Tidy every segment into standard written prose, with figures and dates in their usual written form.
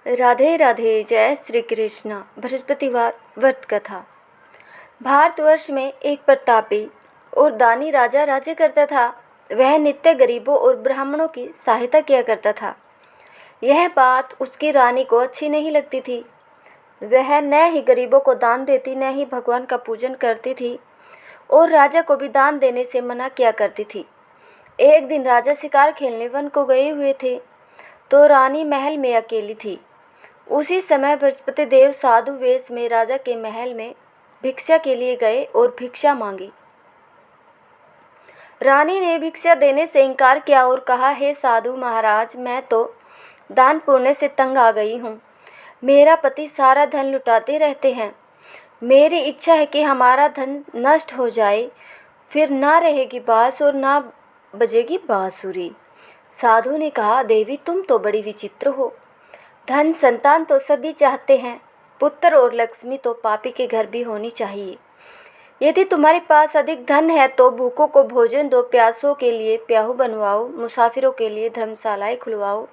राधे राधे। जय श्री कृष्ण। बृहस्पतिवार व्रत कथा। भारतवर्ष में एक प्रतापी और दानी राजा राज्य करता था। वह नित्य गरीबों और ब्राह्मणों की सहायता किया करता था। यह बात उसकी रानी को अच्छी नहीं लगती थी। वह न ही गरीबों को दान देती, न ही भगवान का पूजन करती थी और राजा को भी दान देने से मना किया करती थी। एक दिन राजा शिकार खेलने वन को गए हुए थे तो रानी महल में अकेली थी। उसी समय बृहस्पति देव साधु वेश में राजा के महल में भिक्षा के लिए गए और भिक्षा मांगी। रानी ने भिक्षा देने से इनकार किया और कहा, हे साधु महाराज, मैं तो दान पुण्य से तंग आ गई हूँ। मेरा पति सारा धन लुटाते रहते हैं। मेरी इच्छा है कि हमारा धन नष्ट हो जाए, फिर ना रहेगी बांस और ना बजेगी बांसुरी। साधु ने कहा, देवी तुम तो बड़ी विचित्र हो। धन संतान तो सभी चाहते हैं, पुत्र और लक्ष्मी तो पापी के घर भी होनी चाहिए। यदि तुम्हारे पास अधिक धन है तो भूखों को भोजन दो, प्यासों के लिए प्याऊ बनवाओ, मुसाफिरों के लिए धर्मशालाएं खुलवाओ।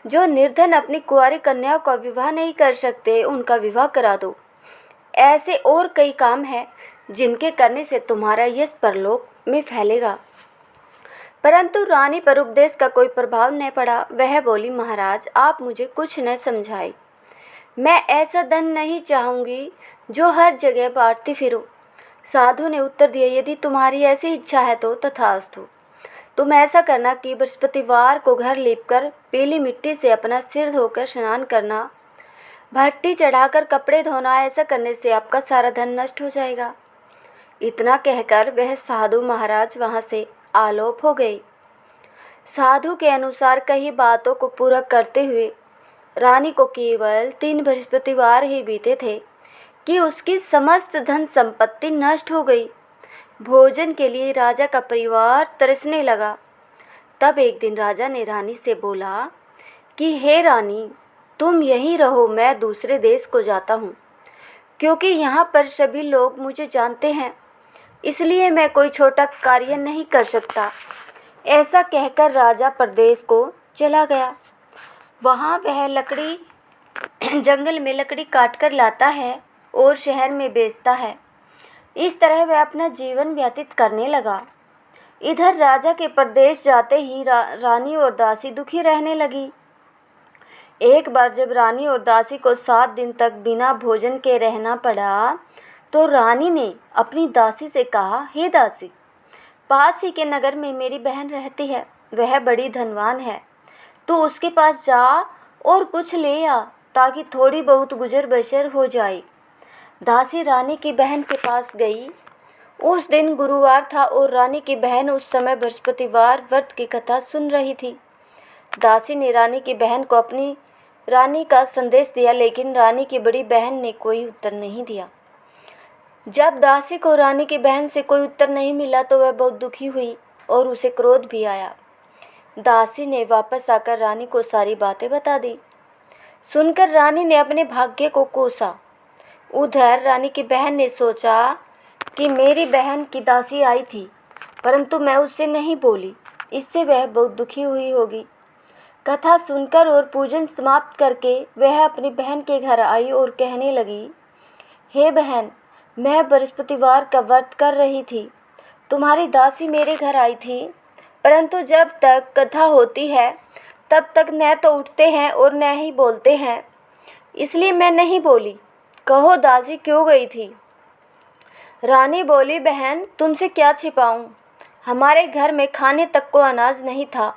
जो निर्धन अपनी कुंवारी कन्याओं का विवाह नहीं कर सकते, उनका विवाह करा दो। ऐसे और कई काम हैं जिनके करने से तुम्हारा यश परलोक में फैलेगा। परंतु रानी पर उपदेश का कोई प्रभाव न पड़ा। वह बोली, महाराज आप मुझे कुछ न समझाए। मैं ऐसा धन नहीं चाहूँगी जो हर जगह बांटती फिरूं। साधु ने उत्तर दिया, यदि तुम्हारी ऐसी इच्छा है तो तथास्तु। तुम ऐसा करना कि बृहस्पतिवार को घर लीपकर पीली मिट्टी से अपना सिर धोकर स्नान करना, भट्टी चढ़ाकर कपड़े धोना। ऐसा करने से आपका सारा धन नष्ट हो जाएगा। इतना कहकर वह साधु महाराज वहाँ से आलोप हो गए। साधु के अनुसार कई बातों को पूरा करते हुए रानी को केवल 3 बृहस्पतिवार ही बीते थे कि उसकी समस्त धन संपत्ति नष्ट हो गई। भोजन के लिए राजा का परिवार तरसने लगा। तब एक दिन राजा ने रानी से बोला कि हे रानी, तुम यहीं रहो, मैं दूसरे देश को जाता हूँ, क्योंकि यहाँ पर सभी लोग मुझे जानते हैं, इसलिए मैं कोई छोटा कार्य नहीं कर सकता। ऐसा कहकर राजा परदेश को चला गया। वहाँ वह जंगल में लकड़ी काटकर लाता है और शहर में बेचता है। इस तरह वह अपना जीवन व्यतीत करने लगा। इधर राजा के परदेश जाते ही रानी और दासी दुखी रहने लगी। एक बार जब रानी और दासी को 7 दिन तक बिना भोजन के रहना पड़ा तो रानी ने अपनी दासी से कहा, हे दासी, पास ही के नगर में मेरी बहन रहती है, वह बड़ी धनवान है। तू उसके पास जा और कुछ ले आ ताकि थोड़ी बहुत गुजर बसर हो जाए। दासी रानी की बहन के पास गई। उस दिन गुरुवार था और रानी की बहन उस समय बृहस्पतिवार व्रत की कथा सुन रही थी। दासी ने रानी की बहन को अपनी रानी का संदेश दिया, लेकिन रानी की बड़ी बहन ने कोई उत्तर नहीं दिया। जब दासी को रानी की बहन से कोई उत्तर नहीं मिला तो वह बहुत दुखी हुई और उसे क्रोध भी आया। दासी ने वापस आकर रानी को सारी बातें बता दी। सुनकर रानी ने अपने भाग्य को कोसा। उधर रानी की बहन ने सोचा कि मेरी बहन की दासी आई थी, परंतु मैं उससे नहीं बोली, इससे वह बहुत दुखी हुई होगी। कथा सुनकर और पूजन समाप्त करके वह अपनी बहन के घर आई और कहने लगी, हे बहन, मैं बृहस्पतिवार का व्रत कर रही थी। तुम्हारी दासी मेरे घर आई थी, परंतु जब तक कथा होती है तब तक न तो उठते हैं और न ही बोलते हैं, इसलिए मैं नहीं बोली। कहो दासी क्यों गई थी? रानी बोली, बहन तुमसे क्या छिपाऊं, हमारे घर में खाने तक को अनाज नहीं था।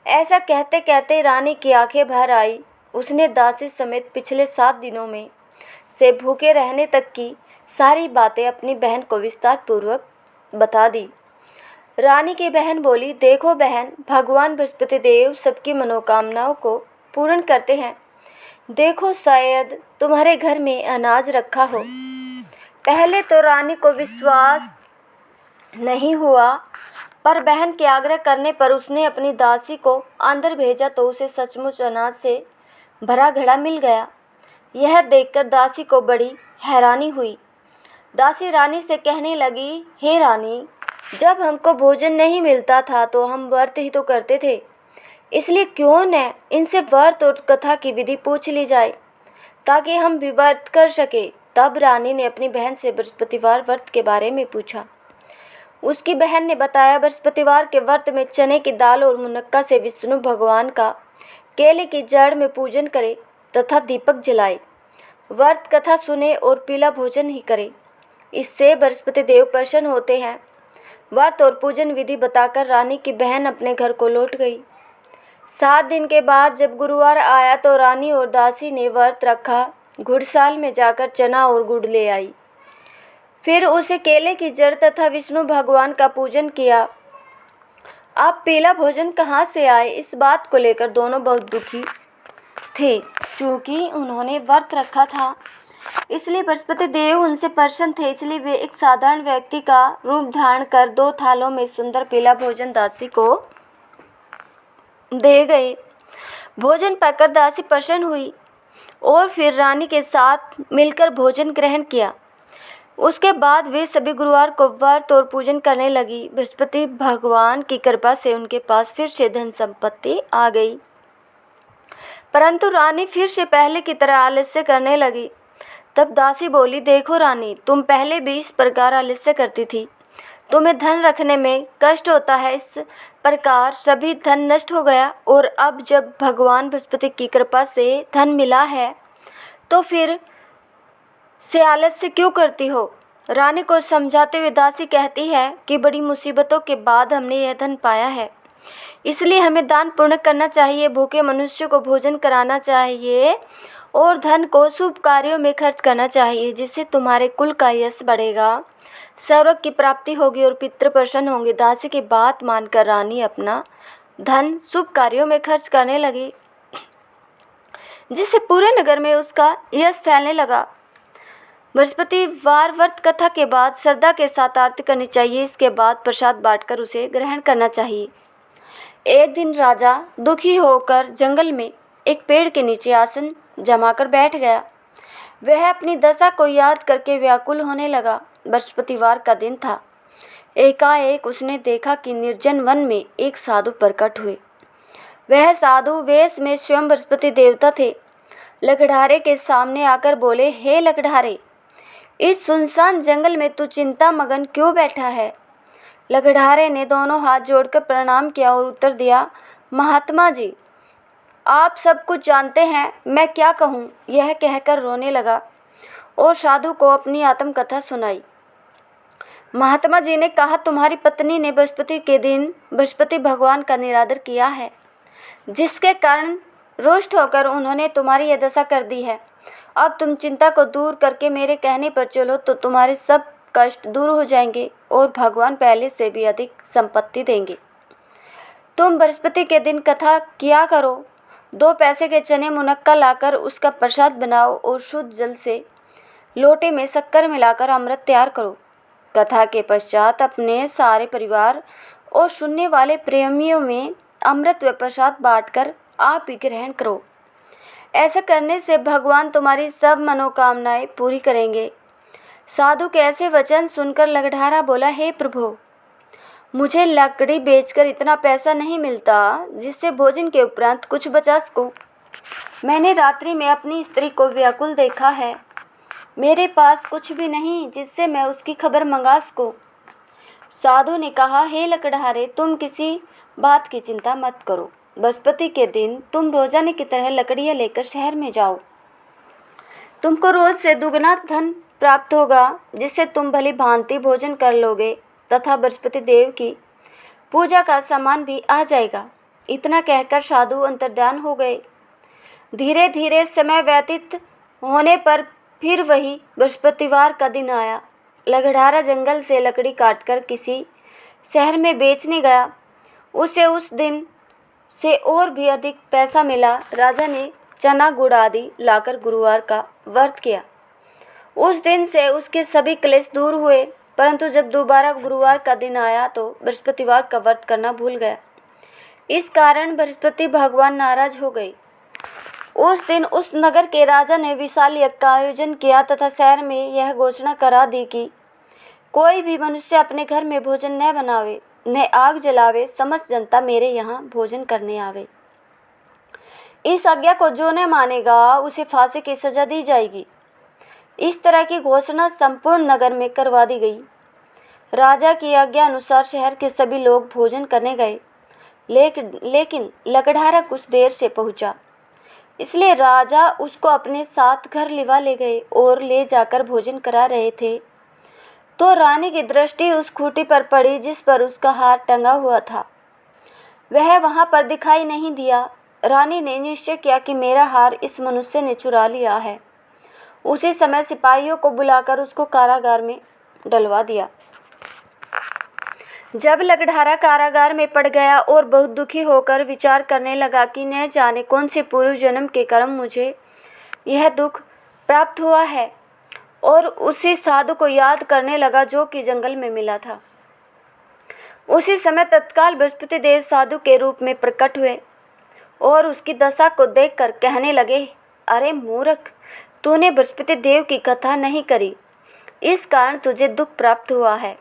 ऐसा कहते कहते रानी की आंखें भर आई। उसने दासी समेत पिछले 7 दिनों में से भूखे रहने तक की सारी बातें अपनी बहन को विस्तार पूर्वक बता दी। रानी की बहन बोली, देखो बहन, भगवान बृहस्पति देव सबकी मनोकामनाओं को पूर्ण करते हैं। देखो शायद तुम्हारे घर में अनाज रखा हो। पहले तो रानी को विश्वास नहीं हुआ, पर बहन के आग्रह करने पर उसने अपनी दासी को अंदर भेजा तो उसे सचमुच अनाज से भरा घड़ा मिल गया। यह देखकर दासी को बड़ी हैरानी हुई। दासी रानी से कहने लगी, हे रानी, जब हमको भोजन नहीं मिलता था तो हम व्रत ही तो करते थे, इसलिए क्यों न इनसे व्रत और कथा की विधि पूछ ली जाए ताकि हम भी व्रत कर सके। तब रानी ने अपनी बहन से बृहस्पतिवार व्रत के बारे में पूछा। उसकी बहन ने बताया, बृहस्पतिवार के व्रत में चने की दाल और मुनक्का से विष्णु भगवान का केले की जड़ में पूजन करे तथा दीपक जलाए, व्रत कथा सुने और पीला भोजन ही करे। इससे बृहस्पति देव प्रसन्न होते हैं। व्रत और पूजन विधि बताकर रानी की बहन अपने घर को लौट गई। 7 दिन के बाद जब गुरुवार आया तो रानी और दासी ने व्रत रखा। घुड़साल में जाकर चना और गुड़ ले आई। फिर उसे केले की जड़ तथा विष्णु भगवान का पूजन किया। अब पीला भोजन कहाँ से आए, इस बात को लेकर दोनों बहुत दुखी थे। चूँकि उन्होंने व्रत रखा था इसलिए बृहस्पति देव उनसे प्रसन्न थे। इसलिए वे एक साधारण व्यक्ति का रूप धारण कर 2 थालों में सुंदर पीला भोजन दासी को दे गए। भोजन पाकर दासी प्रसन्न हुई और फिर रानी के साथ मिलकर भोजन ग्रहण किया। उसके बाद वे सभी गुरुवार को व्रत और पूजन करने लगी। बृहस्पति भगवान की कृपा से उनके पास फिर से धन संपत्ति आ गई। परंतु रानी फिर से पहले की तरह आलस्य करने लगी। तब दासी बोली, देखो रानी, तुम पहले भी इस प्रकार आलस्य करती थी। तुम्हें धन रखने में कष्ट होता है, इस प्रकार सभी धन नष्ट हो गया और अब जब भगवान बृहस्पति की कृपा से धन मिला है तो फिर से आलस्य क्यों करती हो। रानी को समझाते हुए दासी कहती है कि बड़ी मुसीबतों के बाद हमने यह धन पाया है, इसलिए हमें दान पुण्य करना चाहिए, भूखे मनुष्य को भोजन कराना चाहिए और धन को शुभ कार्यों में खर्च करना चाहिए, जिससे तुम्हारे कुल का यश बढ़ेगा, स्वर्ग की प्राप्ति होगी और पितृ प्रसन्न होंगे। दासी की बात मानकर रानी अपना धन शुभ कार्यों में खर्च करने लगी, जिससे पूरे नगर में उसका यश फैलने लगा। बृहस्पतिवार व्रत कथा के बाद श्रद्धा के साथ आरती करनी चाहिए। इसके बाद प्रसाद बांटकर उसे ग्रहण करना चाहिए। एक दिन राजा दुखी होकर जंगल में एक पेड़ के नीचे आसन जमाकर बैठ गया। वह अपनी दशा को याद करके व्याकुल होने लगा। बृहस्पतिवार का दिन था। एकाएक उसने देखा कि निर्जन वन में एक साधु प्रकट हुए। वह साधु वेश में स्वयं बृहस्पति देवता थे। लकड़हारे के सामने आकर बोले, हे लकड़हारे, इस सुनसान जंगल में तू चिंता मगन क्यों बैठा है। लकड़हारे ने दोनों हाथ जोड़कर प्रणाम किया और उत्तर दिया, महात्मा जी, आप सब कुछ जानते हैं, मैं क्या कहूँ। यह कहकर रोने लगा और साधु को अपनी आत्मकथा सुनाई। महात्मा जी ने कहा, तुम्हारी पत्नी ने बृहस्पति के दिन बृहस्पति भगवान का निरादर किया है, जिसके कारण रुष्ट होकर उन्होंने तुम्हारी यह दशा कर दी है। अब तुम चिंता को दूर करके मेरे कहने पर चलो तो तुम्हारे सब कष्ट दूर हो जाएंगे और भगवान पहले से भी अधिक संपत्ति देंगे। तुम बृहस्पति के दिन कथा किया करो। 2 पैसे के चने मुनक्का लाकर उसका प्रसाद बनाओ और शुद्ध जल से लोटे में शक्कर मिलाकर अमृत तैयार करो। कथा के पश्चात अपने सारे परिवार और सुनने वाले प्रेमियों में अमृत व प्रसाद बांटकर आप ही ग्रहण करो। ऐसा करने से भगवान तुम्हारी सब मनोकामनाएं पूरी करेंगे। साधु के ऐसे वचन सुनकर लकड़हारा बोला, हे प्रभु, मुझे लकड़ी बेचकर इतना पैसा नहीं मिलता जिससे भोजन के उपरांत कुछ बचा सकूं। मैंने रात्रि में अपनी स्त्री को व्याकुल देखा है। मेरे पास कुछ भी नहीं जिससे मैं उसकी खबर मंगा सकूं। साधु ने कहा, हे लकड़हारे, तुम किसी बात की चिंता मत करो। बृहस्पति के दिन तुम रोजाने की तरह लकड़ियाँ लेकर शहर में जाओ। तुमको रोज से दुगना धन प्राप्त होगा, जिससे तुम भली भांति भोजन कर लोगे तथा बृहस्पति देव की पूजा का सामान भी आ जाएगा। इतना कहकर साधु अंतर्ध्यान हो गए। धीरे धीरे समय व्यतीत होने पर फिर वही बृहस्पतिवार का दिन आया। लकड़हारा जंगल से लकड़ी काटकर किसी शहर में बेचने गया। उसे उस दिन से और भी अधिक पैसा मिला। राजा ने चना गुड़ आदि लाकर गुरुवार का व्रत किया। उस दिन से उसके सभी क्लेश दूर हुए। परंतु जब दोबारा गुरुवार का दिन आया तो बृहस्पतिवार का व्रत करना भूल गया। इस कारण बृहस्पति भगवान नाराज हो गए। उस दिन उस नगर के राजा ने विशाल यज्ञ का आयोजन किया तथा शहर में यह घोषणा करा दी कि कोई भी मनुष्य अपने घर में भोजन न बनावे, न आग जलावे, समस्त जनता मेरे यहाँ भोजन करने आवे। इस आज्ञा को जो न मानेगा उसे फांसी की सजा दी जाएगी। इस तरह की घोषणा संपूर्ण नगर में करवा दी गई। राजा की आज्ञा अनुसार शहर के सभी लोग भोजन करने गए, लेकिन लकड़हारा कुछ देर से पहुंचा, इसलिए राजा उसको अपने साथ घर लिवा ले गए और ले जाकर भोजन करा रहे थे तो रानी की दृष्टि उस खूंटी पर पड़ी जिस पर उसका हार टंगा हुआ था। वह वहां पर दिखाई नहीं दिया। रानी ने निश्चय किया कि मेरा हार इस मनुष्य ने चुरा लिया है। उसी समय सिपाहियों को बुलाकर उसको कारागार में डलवा दिया। जब लकड़हारा कारागार में पड़ गया और बहुत दुखी होकर विचार करने लगा कि न जाने कौन से पूर्व जन्म के कर्म मुझे यह दुख प्राप्त हुआ है, और उसी साधु को याद करने लगा जो कि जंगल में मिला था। उसी समय तत्काल बृहस्पति देव साधु के रूप में प्रकट हुए और उसकी दशा को देखकर कहने लगे, अरे मूर्ख, तूने बृहस्पति देव की कथा नहीं करी, इस कारण तुझे दुख प्राप्त हुआ है।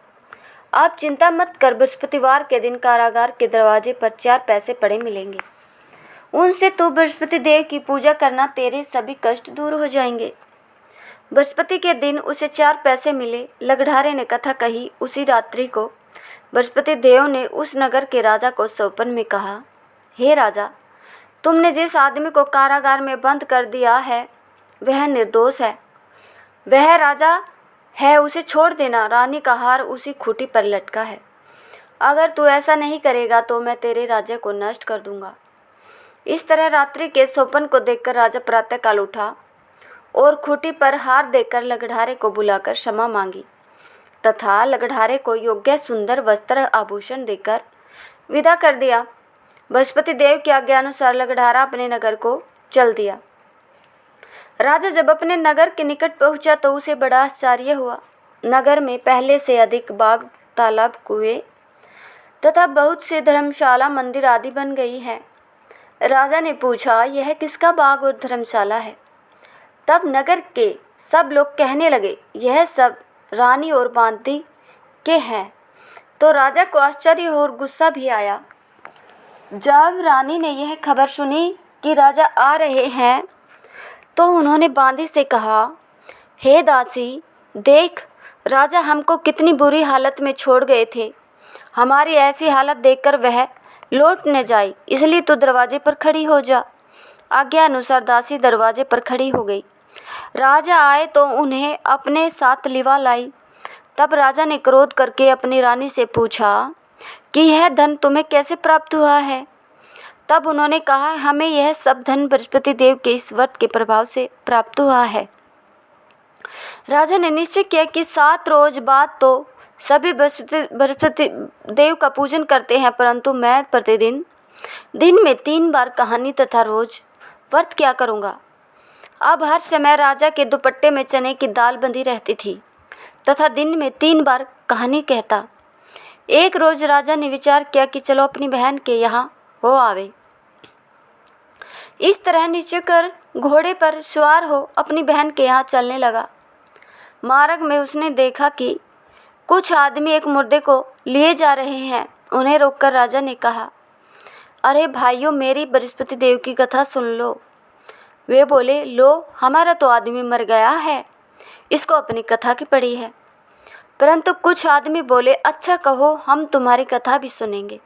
आप चिंता मत कर, बृहस्पतिवार के दिन कारागार के दरवाजे पर 4 पैसे पड़े मिलेंगे। उनसे तू बृहस्पति देव की पूजा करना, तेरे सभी कष्ट दूर हो जाएंगे। बृहस्पति के दिन उसे 4 पैसे मिले। लकड़हारे ने कथा कही। उसी रात्रि को बृहस्पति देव ने उस नगर के राजा को स्वप्न में कहा, हे राजा, तुमने जिस आदमी को कारागार में बंद कर दिया है वह निर्दोष है। वह राजा है, उसे छोड़ देना। रानी का हार उसी खूंटी पर लटका है। अगर तू ऐसा नहीं करेगा तो मैं तेरे राज्य को नष्ट कर दूंगा। इस तरह रात्रि के स्वप्न को देखकर राजा प्रातःकाल उठा और खूंटी पर हार देकर लकड़हारे को बुलाकर क्षमा मांगी तथा लकड़हारे को योग्य सुंदर वस्त्र आभूषण देकर विदा कर दिया। बृहस्पति देव की आज्ञा अनुसार लकड़हारा अपने नगर को चल दिया। राजा जब अपने नगर के निकट पहुंचा तो उसे बड़ा आश्चर्य हुआ। नगर में पहले से अधिक बाग, तालाब, कुएं तथा बहुत से धर्मशाला, मंदिर आदि बन गई है। राजा ने पूछा, यह किसका बाग और धर्मशाला है? तब नगर के सब लोग कहने लगे, यह सब रानी और बांती के हैं। तो राजा को आश्चर्य और गुस्सा भी आया। जब रानी ने यह खबर सुनी कि राजा आ रहे हैं तो उन्होंने बांदी से कहा, हे दासी, देख, राजा हमको कितनी बुरी हालत में छोड़ गए थे। हमारी ऐसी हालत देखकर वह लौट न जाए, इसलिए तू दरवाजे पर खड़ी हो जा। आज्ञा अनुसार दासी दरवाजे पर खड़ी हो गई। राजा आए तो उन्हें अपने साथ लिवा लाई। तब राजा ने क्रोध करके अपनी रानी से पूछा कि यह धन तुम्हें कैसे प्राप्त हुआ है? तब उन्होंने कहा, हमें यह सब धन बृहस्पति देव के इस व्रत के प्रभाव से प्राप्त हुआ है। राजा ने निश्चय किया कि 7 रोज बाद तो सभी बृहस्पति देव का पूजन करते हैं, परंतु मैं प्रतिदिन दिन में 3 बार कहानी तथा रोज व्रत क्या करूँगा। अब हर समय राजा के दुपट्टे में चने की दाल बंधी रहती थी तथा दिन में 3 बार कहानी कहता। एक रोज राजा ने विचार किया कि चलो अपनी बहन के यहाँ हो आवे। इस तरह निश्चय कर घोड़े पर सवार हो अपनी बहन के यहाँ चलने लगा। मार्ग में उसने देखा कि कुछ आदमी एक मुर्दे को लिए जा रहे हैं। उन्हें रोककर राजा ने कहा, अरे भाइयों, मेरी बृहस्पति देव की कथा सुन लो। वे बोले, लो, हमारा तो आदमी मर गया है, इसको अपनी कथा की पड़ी है। परंतु कुछ आदमी बोले, अच्छा कहो, हम तुम्हारी कथा भी सुनेंगे।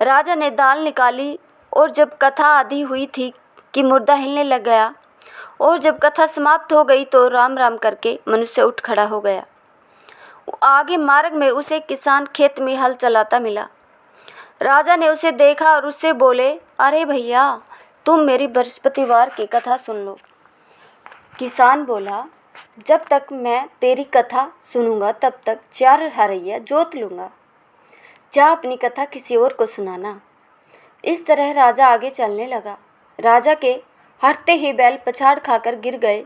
राजा ने दाल निकाली और जब कथा आधी हुई थी कि मुर्दा हिलने लग गया, और जब कथा समाप्त हो गई तो राम राम करके मनुष्य उठ खड़ा हो गया। आगे मार्ग में उसे किसान खेत में हल चलाता मिला। राजा ने उसे देखा और उससे बोले, अरे भैया, तुम मेरी बृहस्पतिवार की कथा सुन लो। किसान बोला, जब तक मैं तेरी कथा सुनूंगा तब तक 4 हरैया जोत लूँगा। जा अपनी कथा किसी और को सुनाना। इस तरह राजा आगे चलने लगा। राजा के हटते ही बैल पछाड़ खाकर गिर गए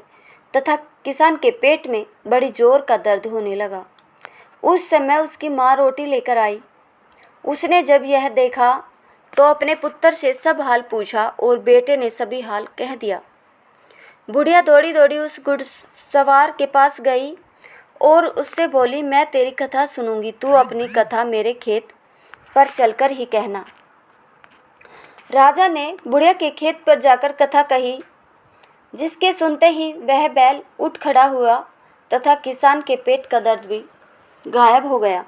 तथा किसान के पेट में बड़ी जोर का दर्द होने लगा। उस समय उसकी माँ रोटी लेकर आई। उसने जब यह देखा तो अपने पुत्र से सब हाल पूछा और बेटे ने सभी हाल कह दिया। बुढ़िया दौड़ी दौड़ी उस घुड़सवार के पास गई और उससे बोली, मैं तेरी कथा सुनूंगी, तू अपनी कथा मेरे खेत पर चलकर ही कहना। राजा ने बुढ़िया के खेत पर जाकर कथा कही, जिसके सुनते ही वह बैल उठ खड़ा हुआ तथा किसान के पेट का दर्द भी गायब हो गया।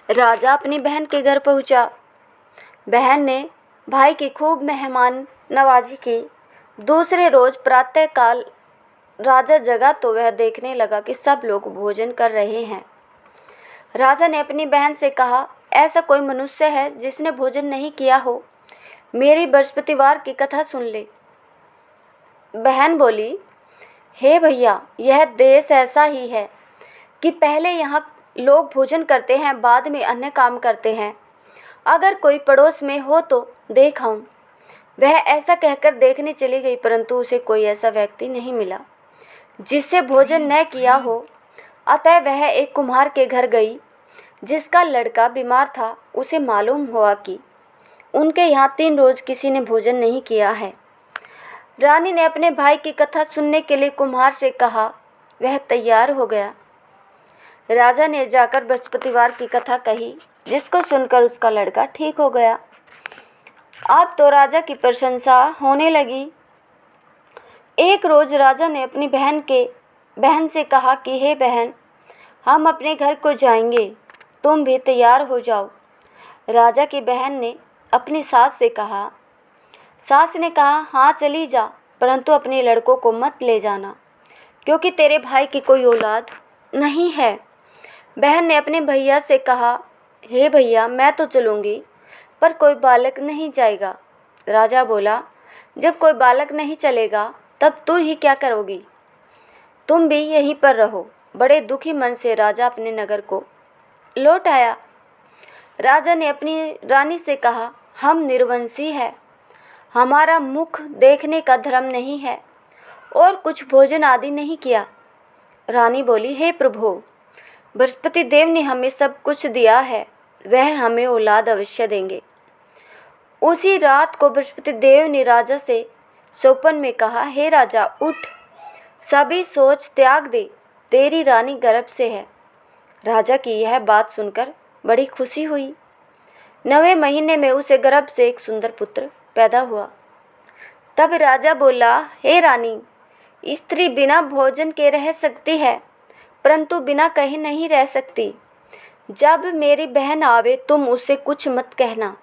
राजा अपनी बहन के घर पहुंचा। बहन ने भाई की खूब मेहमान नवाजी की। दूसरे रोज प्रातःकाल राजा जगा तो वह देखने लगा कि सब लोग भोजन कर रहे हैं। राजा ने अपनी बहन से कहा, ऐसा कोई मनुष्य है जिसने भोजन नहीं किया हो? मेरी बृहस्पतिवार की कथा सुन ले। बहन बोली, हे भैया, यह देश ऐसा ही है कि पहले यहाँ लोग भोजन करते हैं, बाद में अन्य काम करते हैं। अगर कोई पड़ोस में हो तो देख आऊं। वह ऐसा कहकर देखने चली गई, परंतु उसे कोई ऐसा व्यक्ति नहीं मिला जिससे भोजन न किया हो। अतः वह एक कुम्हार के घर गई, जिसका लड़का बीमार था। उसे मालूम हुआ कि उनके यहाँ 3 रोज किसी ने भोजन नहीं किया है। रानी ने अपने भाई की कथा सुनने के लिए कुम्हार से कहा। वह तैयार हो गया। राजा ने जाकर बृहस्पतिवार की कथा कही, जिसको सुनकर उसका लड़का ठीक हो गया। अब तो राजा की प्रशंसा होने लगी। एक रोज राजा ने अपनी बहन से कहा कि हे बहन, हम अपने घर को जाएंगे, तुम भी तैयार हो जाओ। राजा की बहन ने अपनी सास से कहा। सास ने कहा, हाँ चली जा, परंतु अपने लड़कों को मत ले जाना, क्योंकि तेरे भाई की कोई औलाद नहीं है। बहन ने अपने भैया से कहा, हे भैया, मैं तो चलूँगी, पर कोई बालक नहीं जाएगा। राजा बोला, जब कोई बालक नहीं चलेगा तब तू ही क्या करोगी? तुम भी यहीं पर रहो। बड़े दुखी मन से राजा अपने नगर को लौट आया। राजा ने अपनी रानी से कहा, हम निर्वंशी हैं, हमारा मुख देखने का धर्म नहीं है और कुछ भोजन आदि नहीं किया। रानी बोली, हे प्रभु, बृहस्पति देव ने हमें सब कुछ दिया है, वह हमें औलाद अवश्य देंगे। उसी रात को बृहस्पति देव ने राजा से स्वप्न में कहा, हे राजा, उठ, सभी सोच त्याग दे, तेरी रानी गर्भ से है। राजा की यह बात सुनकर बड़ी खुशी हुई। 9वें महीने में उसे गर्भ से एक सुंदर पुत्र पैदा हुआ। तब राजा बोला, हे रानी, स्त्री बिना भोजन के रह सकती है, परंतु बिना कहे नहीं रह सकती। जब मेरी बहन आवे तुम उससे कुछ मत कहना।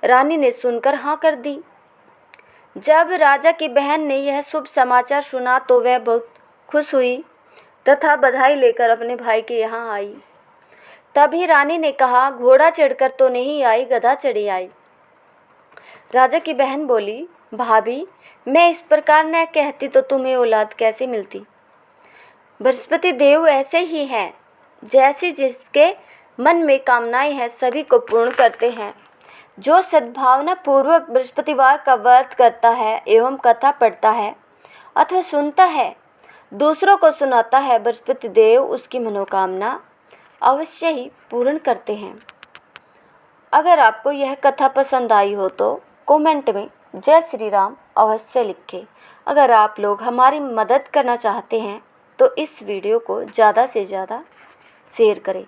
रानी ने सुनकर हाँ कर दी। जब राजा की बहन ने यह शुभ समाचार सुना तो वह बहुत खुश हुई तथा बधाई लेकर अपने भाई के यहाँ आई। तभी रानी ने कहा, घोड़ा चढ़कर तो नहीं आई, गधा चढ़ी आई। राजा की बहन बोली, भाभी, मैं इस प्रकार न कहती तो तुम्हें औलाद कैसे मिलती? बृहस्पति देव ऐसे ही हैं, जैसे जिसके मन में कामनाएं हैं सभी को पूर्ण करते हैं। जो सद्भावना पूर्वक बृहस्पतिवार का व्रत करता है एवं कथा पढ़ता है अथवा सुनता है, दूसरों को सुनाता है, बृहस्पति देव उसकी मनोकामना अवश्य ही पूर्ण करते हैं। अगर आपको यह कथा पसंद आई हो तो कमेंट में जय श्री राम अवश्य लिखें। अगर आप लोग हमारी मदद करना चाहते हैं तो इस वीडियो को ज़्यादा से ज़्यादा शेयर करें।